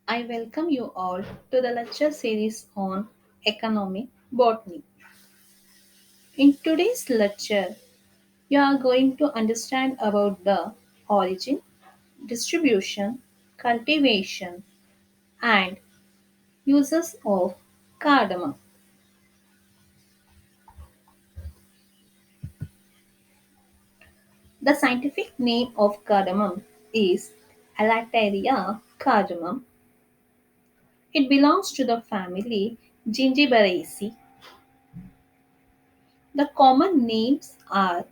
I welcome you all to the lecture series on economic botany. In today's lecture, you are going to understand about the origin, distribution, cultivation, and uses of cardamom. The scientific name of cardamom is Alateria cardamom. It belongs to the family Gingiberaceae. The common names are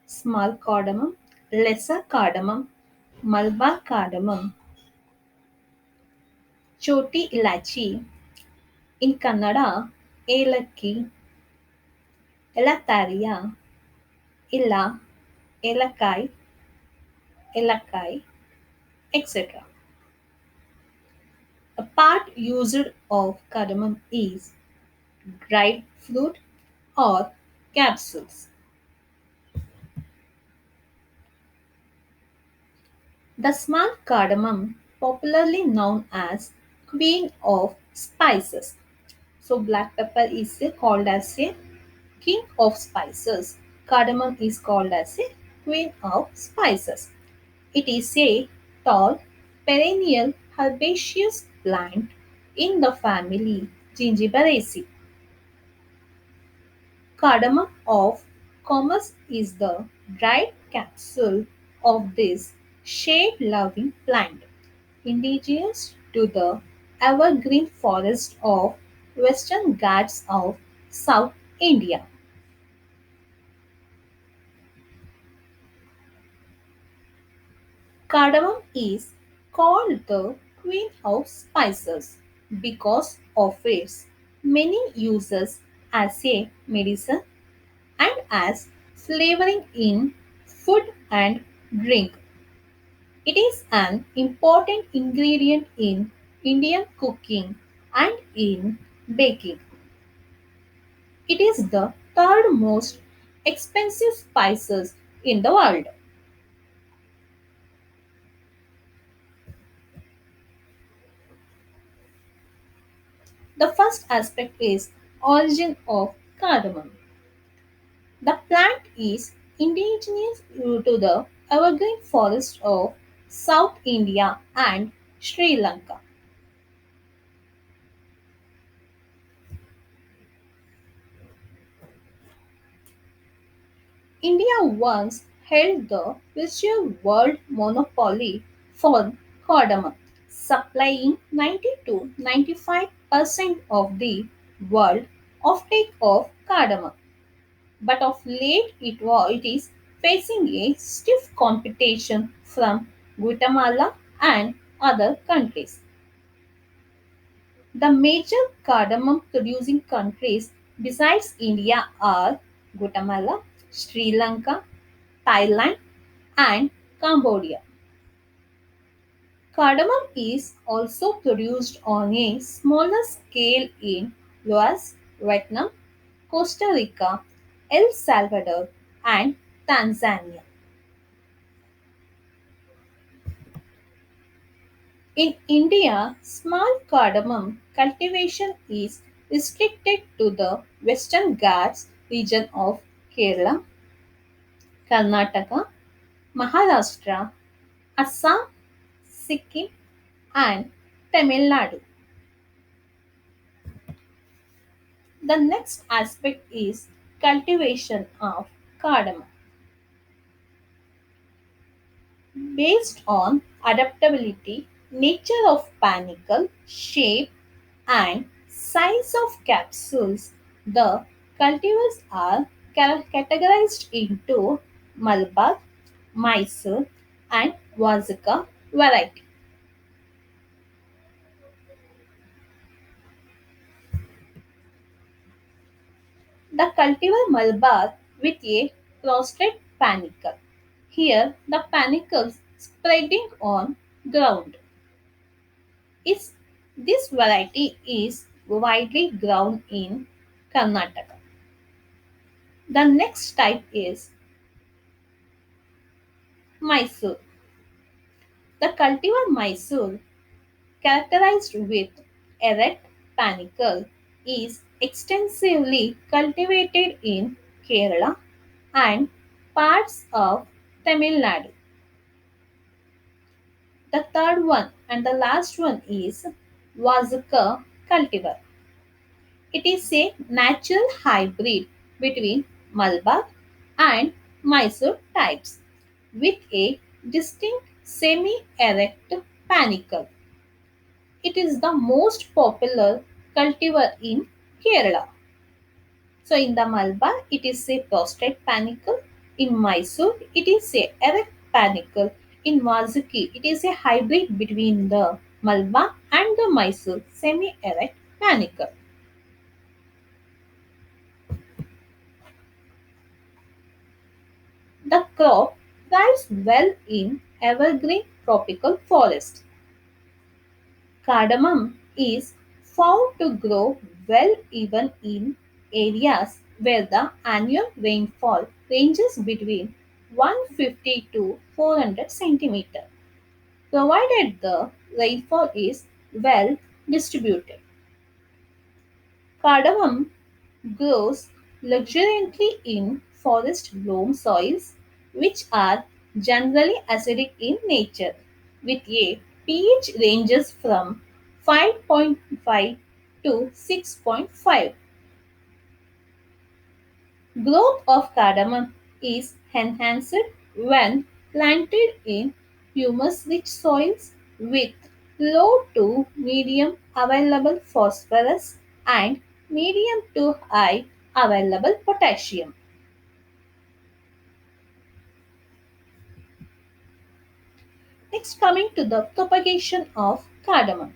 small cardamom, lesser cardamom, Malabar cardamom, choti ilachi, in Kannada, Elakki, Elataria, Illa, Elakai, Elakai, etc. A part used of cardamom is dried fruit or capsules. The small cardamom, popularly known as queen of spices. So black pepper is called as a king of spices. Cardamom is called as a queen of spices. It is a tall, perennial herbaceous plant in the family Gingiberaceae. Cardamom of commerce is the dried capsule of this shade-loving plant, indigenous to the evergreen forest of Western Ghats of South India. Cardamom is called the queen of spices because of its many uses as a medicine and as flavoring in food and drink. It is an important ingredient in Indian cooking and in baking. It is the third most expensive spices in the world. The first aspect is origin of cardamom. The plant is indigenous to the evergreen forest of South India and Sri Lanka. India once held the virtual world monopoly for cardamom, supplying 90 to 95% of the world offtake of cardamom. But of late it is facing a stiff competition from Guatemala and other countries. The major cardamom producing countries besides India are Guatemala, Sri Lanka, Thailand, and Cambodia. Cardamom is also produced on a smaller scale in US, Vietnam, Costa Rica, El Salvador, and Tanzania. In India, small cardamom cultivation is restricted to the Western Ghats region of Kerala, Karnataka, Maharashtra, Assam, Sikkim, and Tamil Nadu. The next aspect is cultivation of cardamom. Based on adaptability, nature of panicle, shape, and size of capsules, the cultivars are categorized into Malabar, Mysore, and Vazika variety. The cultivar Malabar with a prostrate panicle. Here, the panicles spreading on ground. Is this variety is widely grown in Karnataka. The next type is Mysore. The cultivar Mysore characterized with erect panicle, is extensively cultivated in Kerala and parts of Tamil Nadu. The third one and the last one is Vazaka cultivar. It is a natural hybrid between Malabar and Mysore types with a distinct semi-erect panicle. It is the most popular cultivar in Kerala. So in the Malabar, it is a prostate panicle. In Mysore, it is a erect panicle. In Vazuki, it is a hybrid between the Malabar and the Mysore semi-erect panicle. The crop thrives well in evergreen tropical forests. Cardamom is found to grow well even in areas where the annual rainfall ranges between 150 to 400 centimeters, provided the rainfall is well distributed. Cardamom grows luxuriantly in forest loam soils, which are generally acidic in nature, with a pH ranges from 5.5 to 6.5. Growth of cardamom is enhanced when planted in humus-rich soils with low to medium available phosphorus and medium to high available potassium. Next, coming to the propagation of cardamom.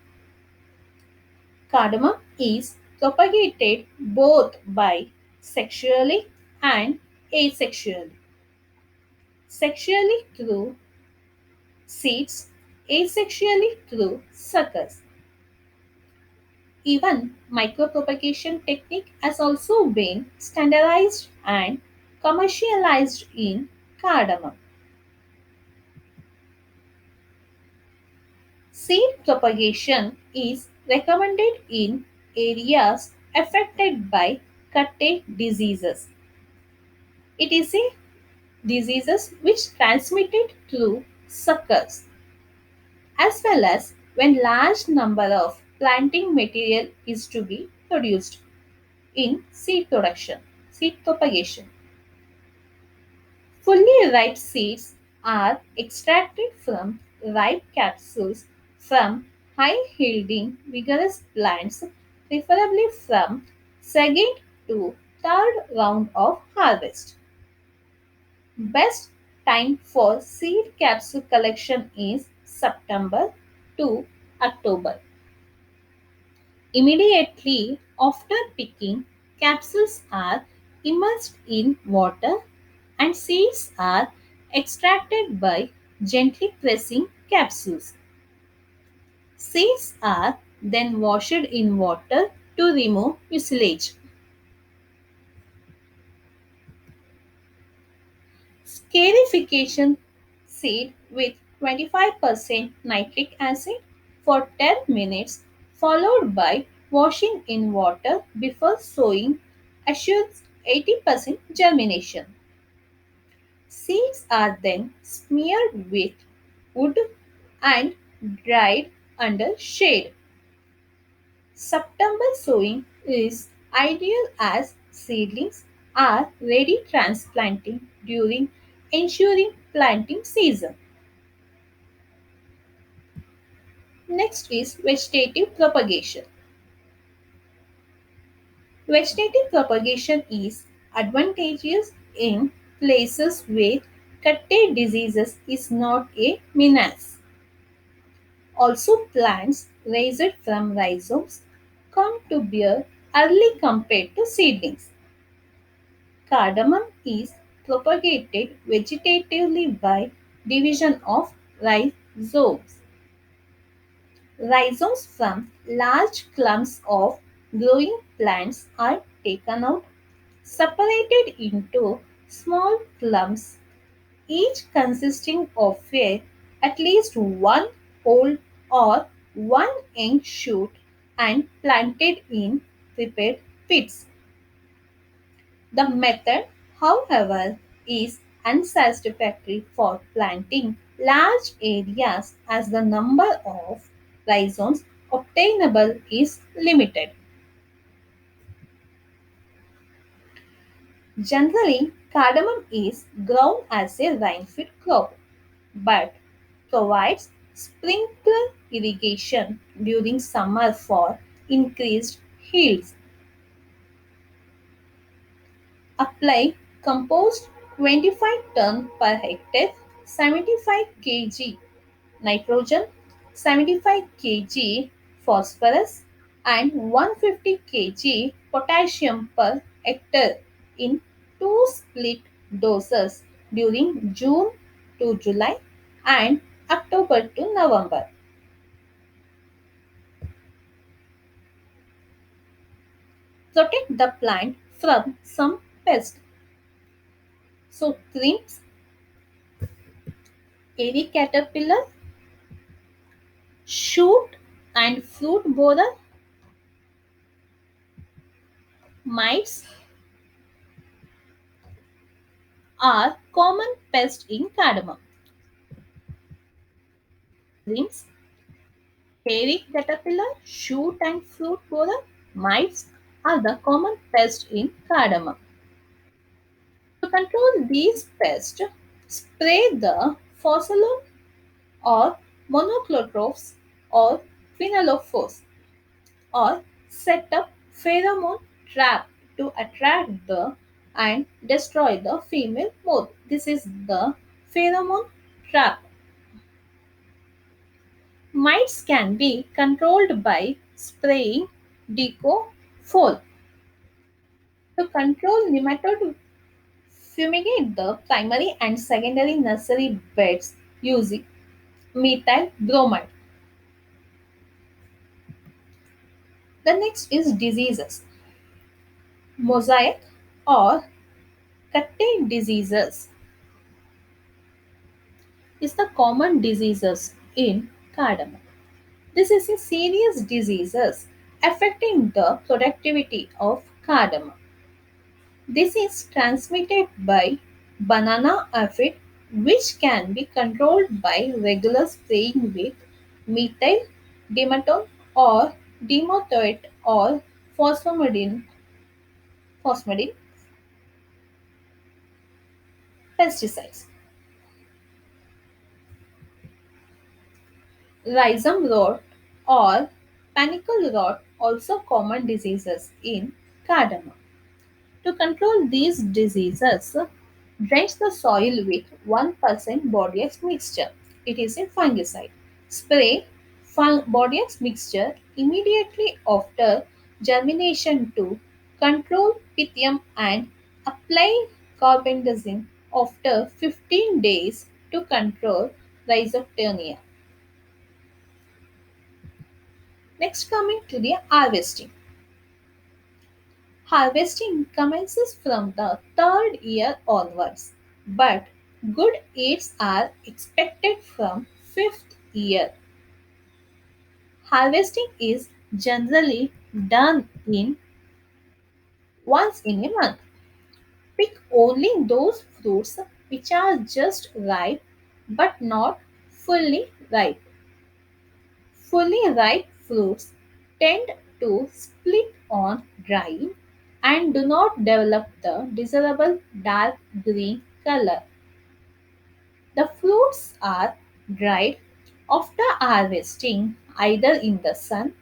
Cardamom is propagated both by sexually and asexually. Sexually through seeds, asexually through suckers. Even micropropagation technique has also been standardized and commercialized in cardamom. Seed propagation is recommended in areas affected by cuttay diseases. It is a diseases which transmitted through suckers, as well as when large number of planting material is to be produced in seed propagation. Fully ripe seeds are extracted from ripe capsules from high-yielding vigorous plants, preferably from second to third round of harvest. Best time for seed capsule collection is September to October. Immediately after picking, capsules are immersed in water and seeds are extracted by gently pressing capsules. Seeds are then washed in water to remove mucilage. Scarification seed with 25% nitric acid for 10 minutes, followed by washing in water before sowing, assures 80% germination. Seeds are then smeared with wood and dried under shade. September sowing is ideal as seedlings are ready transplanting during ensuing planting season. Next is vegetative propagation. Vegetative propagation is advantageous in places where cuttay diseases is not a menace. Also, plants raised from rhizomes come to bear early compared to seedlings. Cardamom is propagated vegetatively by division of rhizomes. Rhizomes from large clumps of growing plants are taken out, separated into small clumps, each consisting of at least one whole or one young shoot and planted in prepared pits. The method, however, is unsatisfactory for planting large areas as the number of rhizomes obtainable is limited. Generally, cardamom is grown as a rainfed crop but provides sprinkler irrigation during summer for increased yields. Apply compost 25 ton per hectare, 75 kg nitrogen, 75 kg phosphorus and 150 kg potassium per hectare in two split doses during June to July and October to November. Protect the plant from some pests. So thrips, airy caterpillar, shoot and fruit borer, mites are common pests in cardamom. Thrips, hairy caterpillar, shoot and fruit borer, mites are the common pests in cardamom. To control these pests, spray the fossilon or monoclotrophs or phenylophos or set up pheromone trap to attract the and destroy the female moth. This is the pheromone trap. Mites can be controlled by spraying decofol. To control nematode, fumigate the primary and secondary nursery beds using methyl bromide. The next is diseases. Mosaic or Cuttae diseases is the common diseases in cardamom. This is a serious diseases affecting the productivity of cardamom. This is transmitted by banana aphid which can be controlled by regular spraying with methyl dimetone or dimethoate or phosphomidine, phosphomidine pesticides. Rhizome rot or panicle rot also common diseases in cardamom. To control these diseases, drench the soil with 1% Bodex mixture. It is a fungicide. Spray Bodex mixture immediately after germination to control pythium and apply carbendazim after 15 days to control rhizoctonia. Next, coming to the harvesting. Harvesting commences from the third year onwards, but good yields are expected from fifth year. Harvesting is generally done in once in a month. Pick only those fruits which are just ripe but not fully ripe. Fully ripe fruits tend to split on drying and do not develop the desirable dark green color. The fruits are dried after harvesting either in the sun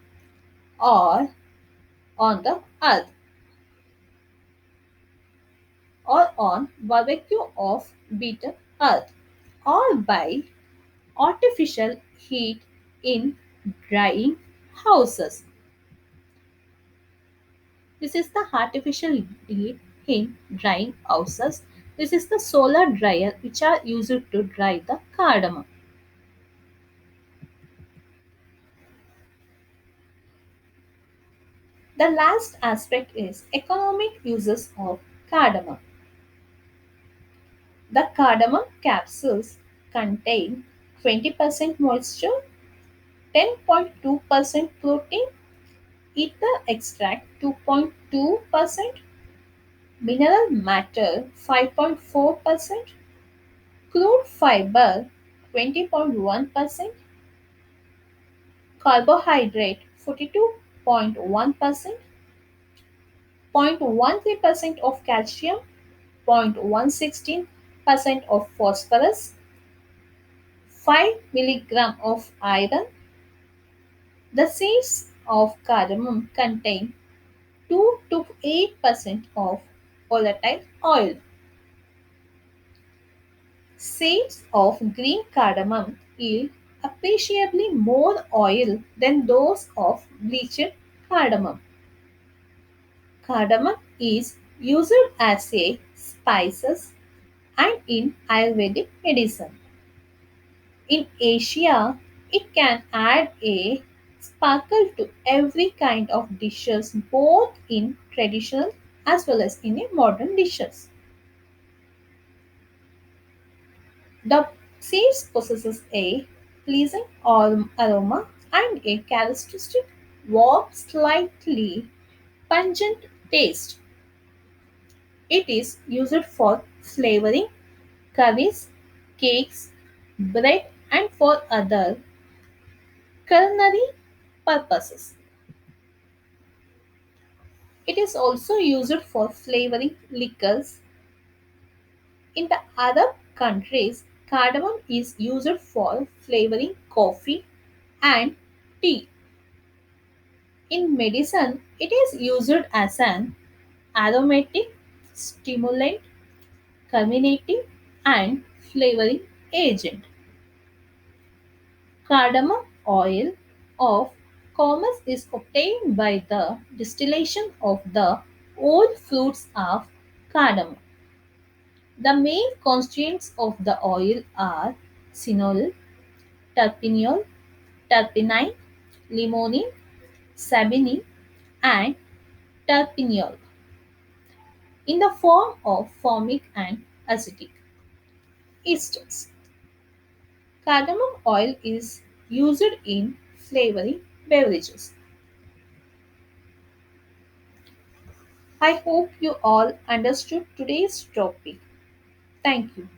or on the earth or on barbecue of beaten earth or by artificial heat in drying houses. This is the artificial heat in drying houses. This is the solar dryer which are used to dry the cardamom. The last aspect is economic uses of cardamom. The cardamom capsules contain 20% moisture 10.2% protein, ether extract 2.2%, mineral matter 5.4%, crude fiber 20.1%, carbohydrate 42.1%, 0.13% of calcium, 0.116% of phosphorus, 5 milligram of iron. The seeds of cardamom contain 2 to 8% of volatile oil. Seeds of green cardamom yield appreciably more oil than those of bleached cardamom. Cardamom is used as a spices and in Ayurvedic medicine. In Asia, it can add a sparkle to every kind of dishes, both in traditional as well as in a modern dishes. The seeds possesses a pleasant aroma and a characteristic warm, slightly pungent taste. It is used for flavoring curries, cakes, bread, and for other culinary purposes. It is also used for flavoring liquors. In the Arab countries, cardamom is used for flavoring coffee and tea. In medicine, it is used as an aromatic, stimulant, carminating, and flavoring agent. Cardamom oil of commerce is obtained by the distillation of the old fruits of cardamom. The main constituents of the oil are cinnamon, terpineol, terpenine, limonene, sabinin, and terpineol in the form of formic and acetic esters. Cardamom oil is used in flavoring beverages. I hope you all understood today's topic. Thank you.